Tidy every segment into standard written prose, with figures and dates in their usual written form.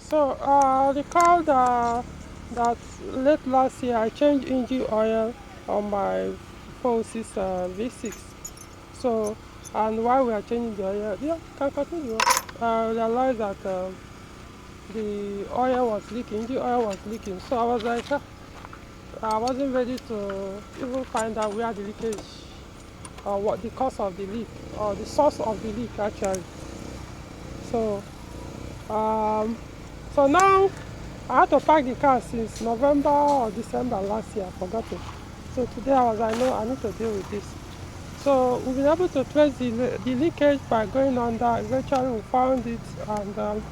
So recall that late last year I changed engine oil on my 406 V6. So, and while we are changing the oil, yeah, can continue. I realized that the oil was leaking, engine oil was leaking. So I was like, I wasn't ready to even find out where the leakage, or what the cause of the leak, or the source of the leak actually. So, um, so now I had to park the car since November or December last year. I forgot it. So today I was like, no, I need to deal with this. So we've been able to trace the leakage by going under. Eventually we found it, and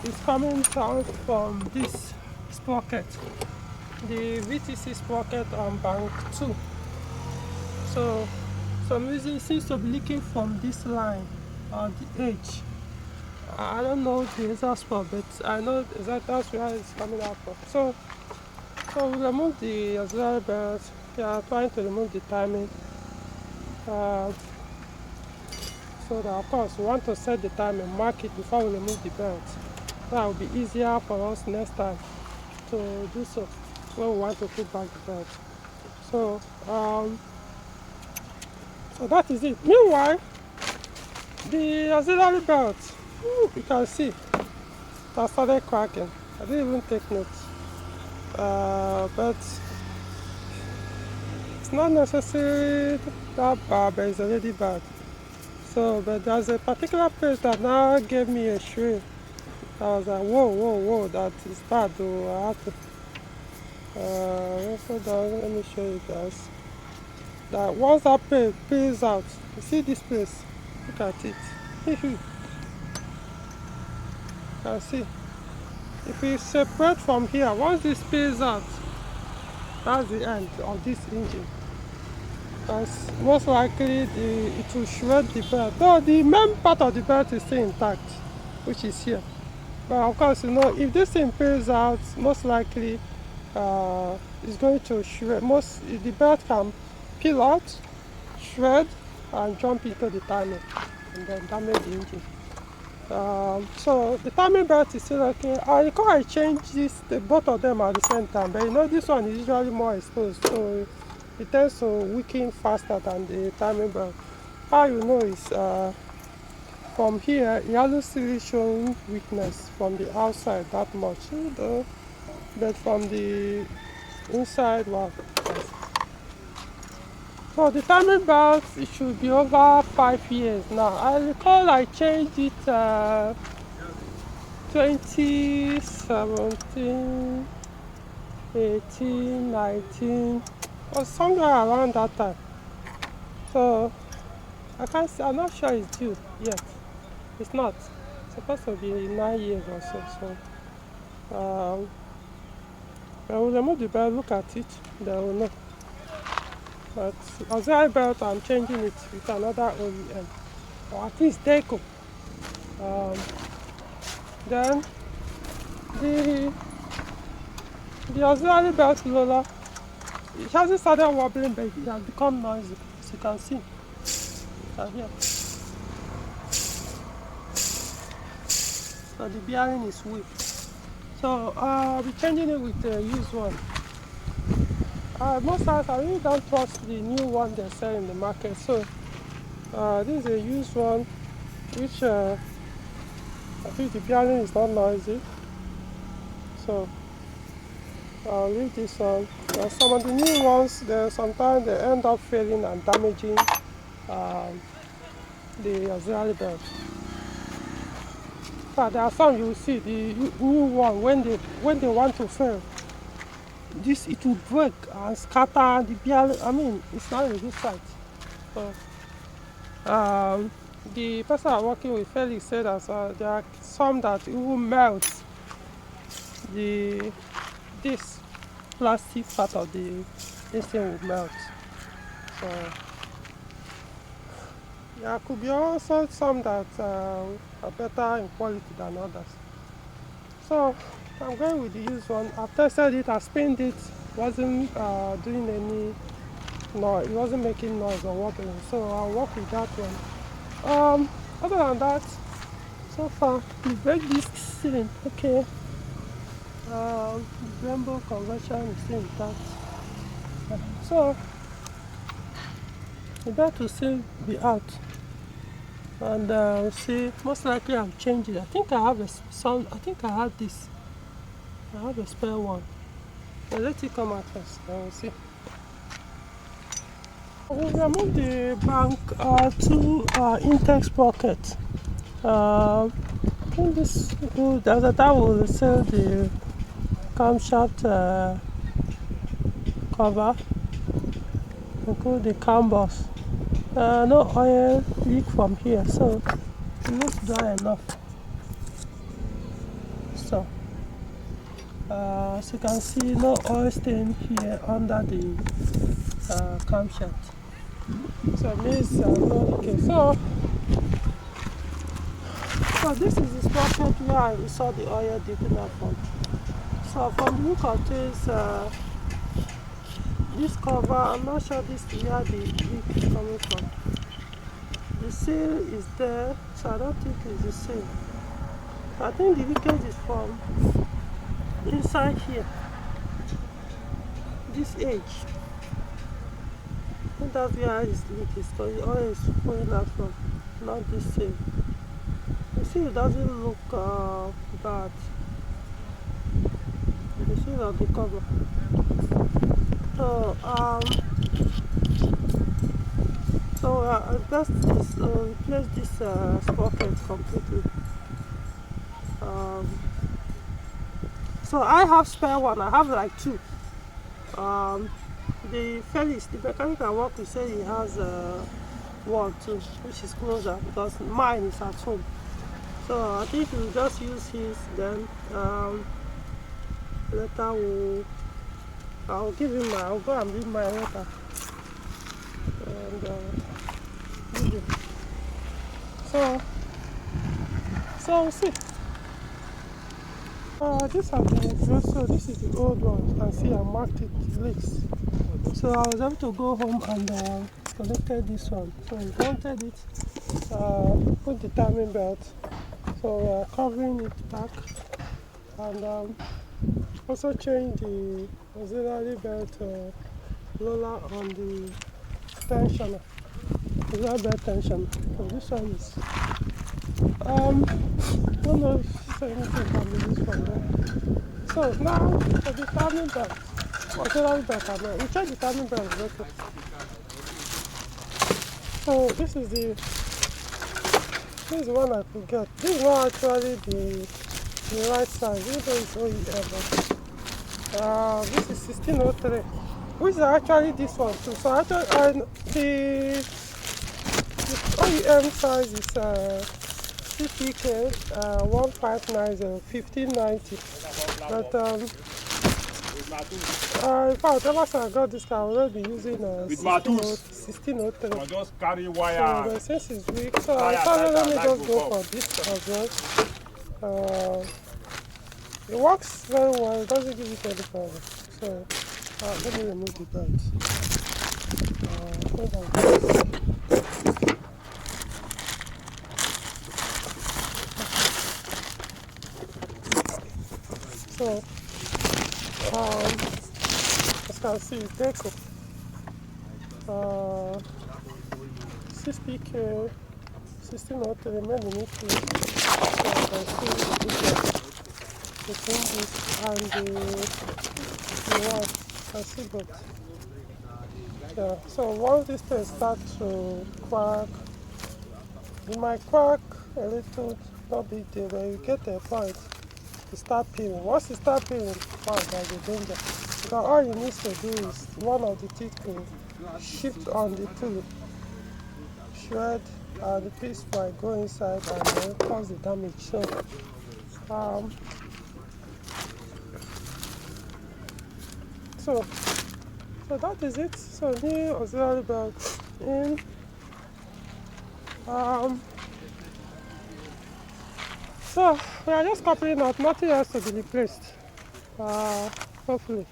it's coming out from this sprocket, the VTC sprocket on bank 2. So some reason it seems to be leaking from this line on the edge. I don't know the exact spot, but I know exactly that's where it's coming out from. So we remove the auxiliary belt. We are trying to remove the timing. So that, of course, we want to set the time and mark it before we remove the belt. That will be easier for us next time to do so when we want to put back the belt. So, so that is it. Meanwhile, the auxiliary belt, you can see, it has started cracking. I didn't even take notes. But it's not necessarily that bad, but it's already bad. So, but there's a particular place that now gave me a shriek. I was like, whoa, that is bad though. I have to, hold on, let me show you guys. That once that pays out, you see this place? Look at it. You can see. If we separate from here, once this pays out, that's the end of this engine. Because most likely it will shred the belt. Though the main part of the belt is still intact, which is here. But of course, you know, if this thing pays out, most likely it's going to shred. The belt can peel out, shred, and jump into the timing, and then damage the engine. So the timing belt is still okay. I recall I changed both of them at the same time, but you know this one is usually more exposed, so it tends to weaken faster than the timing belt. How you know is from here, it hasn't really shown weakness from the outside that much, though, but from the inside, wow. So the timing belt, it should be over 5 years now. I recall I changed it 2017, 18, 19, or somewhere around that time. So I'm not sure it's due yet. It's not. It's supposed to be 9 years or so. I will remove the belt, look at it, then we'll know. But auxiliary belt, I'm changing it with another OEM, or at least Deco. Then the auxiliary belt roller, it hasn't started wobbling, but it has become noisy, as you can see. You can hear. So the bearing is weak. So I'll be changing it with a used one. Most times I really don't trust the new one they sell in the market. So this is a used one, which I think the bearing is not noisy. So I'll leave this one. Some of the new ones, sometimes they end up failing and damaging the auxiliary belt. But there are some you will see the new one when they want to fail. It will break and scatter the bearing. I mean, it's not a good sight. So, the person I'm working with, Felix, said that there are some that it will melt this plastic part of this thing will melt. So there could be also some that are better in quality than others. So I'm going with the used one. I've tested it, I spined it, wasn't doing any noise, it wasn't making noise or wobbling, so I'll work with that one. Other than that, so far the brake disc sealing, okay. rainbow conversion is still intact. So the belt will still be out, and see, most likely I'll change it. I think I have I think I have this. I have a spare one. But let it come out first. I will see. We remove the bank two index pocket. I think this good. After that, will sell the camshaft cover. Include the canvas. No oil leak from here, so it looks dry enough. So, as you can see, no oil stain here under the camshaft. So it means no leakage. So this is the sprocket where we saw the oil dipping out from. So from the look of this cover, I'm not sure this is where the leak is coming from. The seal is there, so I don't think it's the seal. I think the leakage is from inside here, this edge. I think that's where his leak is, because the oil is pouring out from, not this seal. You see, it doesn't look bad. You see that the cover. So just replace this sprocket completely. So I have spare one. I have like two. The mechanic I work with, said he has one too, which is closer, because mine is at home. So I think we'll just use his, then later I'll give him I'll go and bring my later. And give him. So we'll see. This has been exhaust, so this is the old one. You can see I marked it leaks. So I was able to go home and connected this one. So we mounted it, put the timing belt. So we are covering it back, and also change the auxiliary belt roller on the tensioner, auxiliary belt tensioner. So this one is, I don't know if anything can be used from there. So now for the timing belt, auxiliary belt, we check the timing belt, okay. So this is the one I could get. This is not actually the right size, even though it's OEM. This is 1603, which is actually this one too. So actually, the OEM size is CPK 1590 1590. But in fact, ever since I got this car, I will already be using 1603. Just carry wire. So since it's weak, so I thought let me just go for this as well. It works very well, it doesn't give you any problem. So let me remove the belt. Hold on. So as you can see, it takes 60K 1603 millimeters. So I can see the difference between this and the one. I see both. Yeah, so once this thing starts to crack, it might crack a little, not big deal, but you get to a point to start peeling. Once you start peeling, wow, there's a danger. Because all you need to do is one of the teeth to shift on the tool, shred, and the piece might go inside and then cause the damage. So that is it. So new auxiliary belt in. So we are just coupling up, nothing else to be replaced. Hopefully.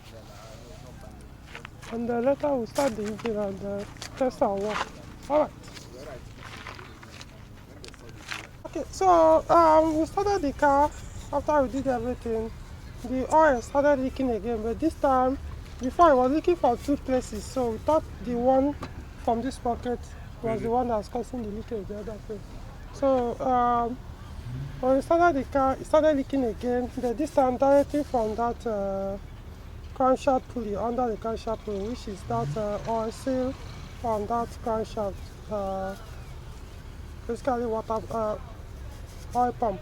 And later we'll start the engine and test our work. Alright. Okay, so we started the car after we did everything. the oil started leaking again, but this time, before it was leaking from 2 places, so we thought the one from this pocket was the one that was causing the leakage the other place. So when we started the car, it started leaking again, but this time directly from that crankshaft pulley, under the crankshaft pulley, which is that oil seal on that crankshaft, basically water oil pump.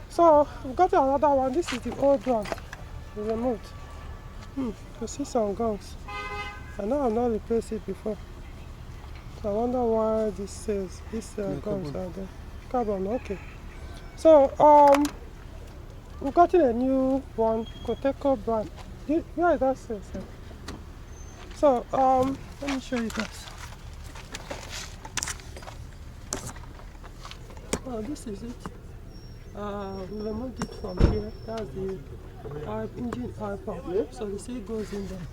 So we got another one. This is the old one we removed. You see some gums. I know I've not replaced it before, so I wonder why this says this gums are there. Carbon, okay. So we got a new one, Coteco brand. Where is that say? So let me show you guys. Oh, this is it. We removed it from here. That's the engine oil pump. So the seal goes in there.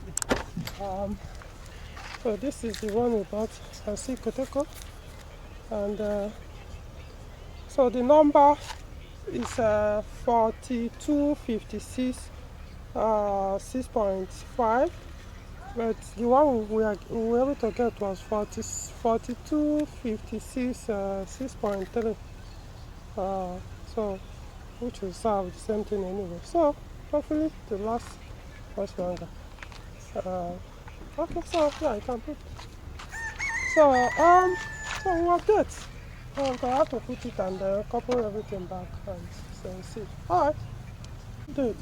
So this is the one we bought. I see Coteco, and so the number is 4256 6.5, but the one we were able to get was 4256 6.3. So which will serve the same thing anyway. So hopefully the last much longer. Okay, so yeah, I can put. So we have that. So I'm gonna have to put it and couple everything back and see. Alright. That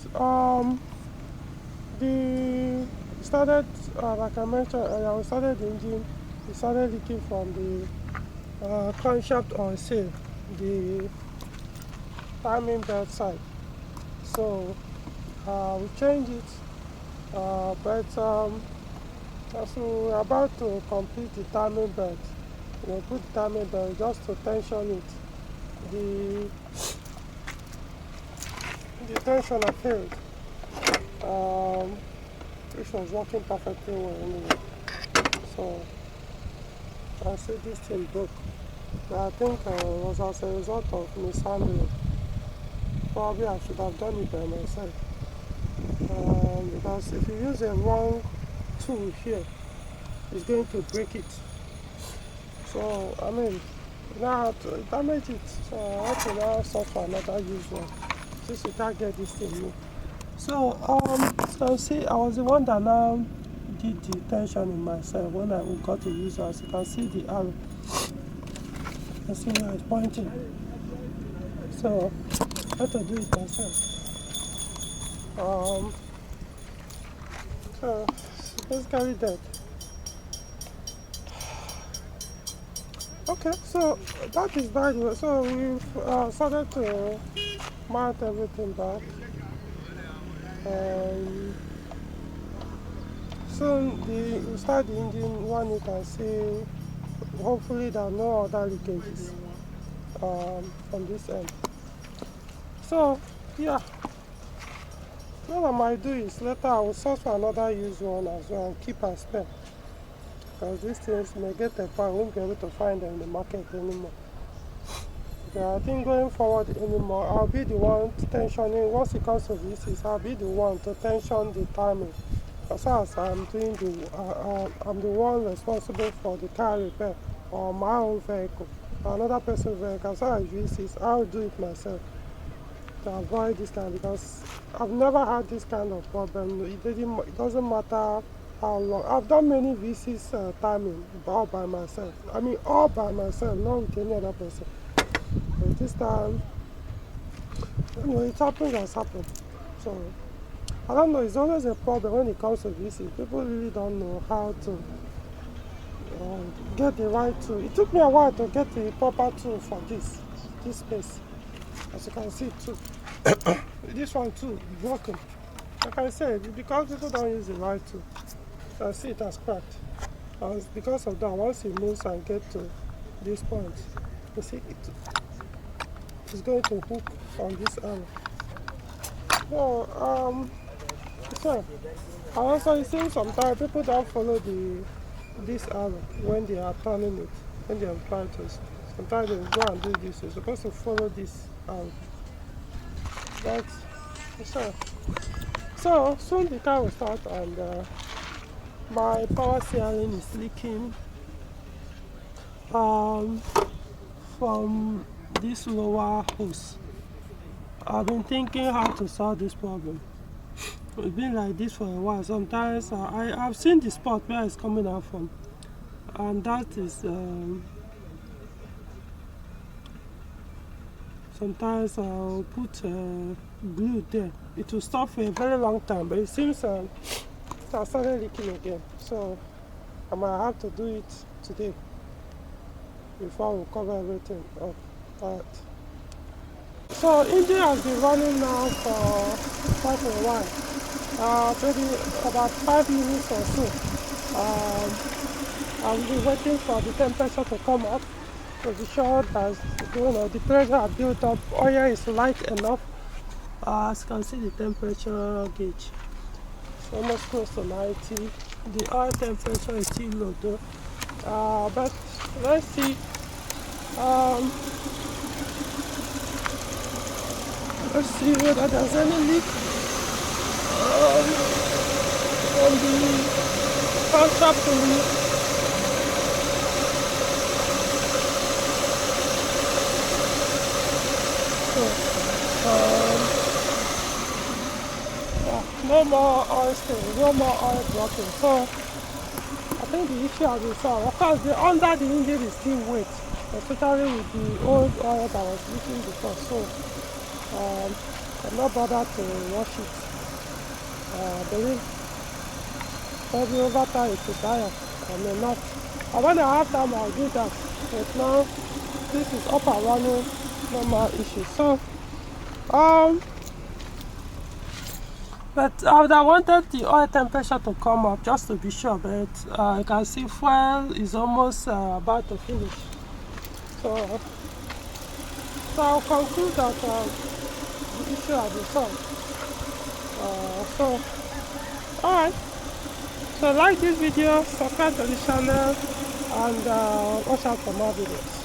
the started like I mentioned, we started the engine. It started leaking from the crankshaft oil seal, the timing belt side. So we changed it, but as we're about to complete the timing belt, we put the timing belt just to tension it. The tensioner failed, which was working perfectly well anyway. So I see this thing broke. But I think it was as a result of mishandling. Probably I should have done it by myself. Because if you use a wrong tool here, it's going to break it. So I mean, now I have to damage it. So I have to now search for another used one, since we can't get this thing new. So see, I was the one that now did the tensioning myself when I got to use it. As you can see the arrow. You see where it's pointing. So I had to do it myself. So it's basically that. Okay, so that is by the way. So we've started to mount everything back. Soon we start the engine one, you can see hopefully there are no other leakages from this end. So yeah, what I might do is later I will search for another used one as well and keep and spare, because these things may get a point, we won't be able to find them in the market anymore. Yeah, I think going forward anymore, I'll be the one tensioning. Once it comes to this, I'll be the one to tension the timing. As far as I'm doing I'm the one responsible for the car repair on my own vehicle. Another person's vehicle, as far as this, I'll do it myself to avoid this kind, because I've never had this kind of problem. It doesn't matter how long. I've done many VCs timing all by myself. I mean all by myself, not with any other person. But this time, anyway, it's happened as happened. So I don't know, it's always a problem when it comes to VC. People really don't know how to get the right tool. It took me a while to get the proper tool for this space. As you can see too. This one too is broken. Like I said, because people don't use the right tool. You can see it has cracked. And because of that, once it moves and get to this point, you see it's going to hook on this arrow. So I also see sometimes people don't follow this arrow when they are turning it, when they are trying to. Sometimes they go and do this. You're supposed to follow this arrow. But So soon the car will start, and my power steering is leaking um, from this lower hose. I've been thinking how to solve this problem. It's been like this for a while. Sometimes I've seen the spot where it's coming out from, and that is sometimes I'll put glue there. It will stop for a very long time, but it seems it has started leaking again. So I might have to do it today before we cover everything up. Alright. So engine has been running now for quite a while. Maybe about 5 minutes or so. I'll be waiting for the temperature to come up to be sure that the pressure has built up. Oil is light enough. As you can see, the temperature gauge is almost close to 90. The oil temperature is still low though. But let's see. Let's see whether there's any leak from the contract to leak. No more oil spilling, no more oil blocking. So I think the issue has been solved. Of course, under the engine is still wet, especially with the old oil that was leaking before. So I'm not bothered to wash it. Believe maybe over time it will tire. I may not. But when I have time, I'll do that. But now this is up and running, no more issues. So but I would have wanted the oil temperature to come up just to be sure, but you can see fuel is almost about to finish. So I'll conclude that the issue has been solved. Alright. So like this video, subscribe to the channel, and watch out for more videos.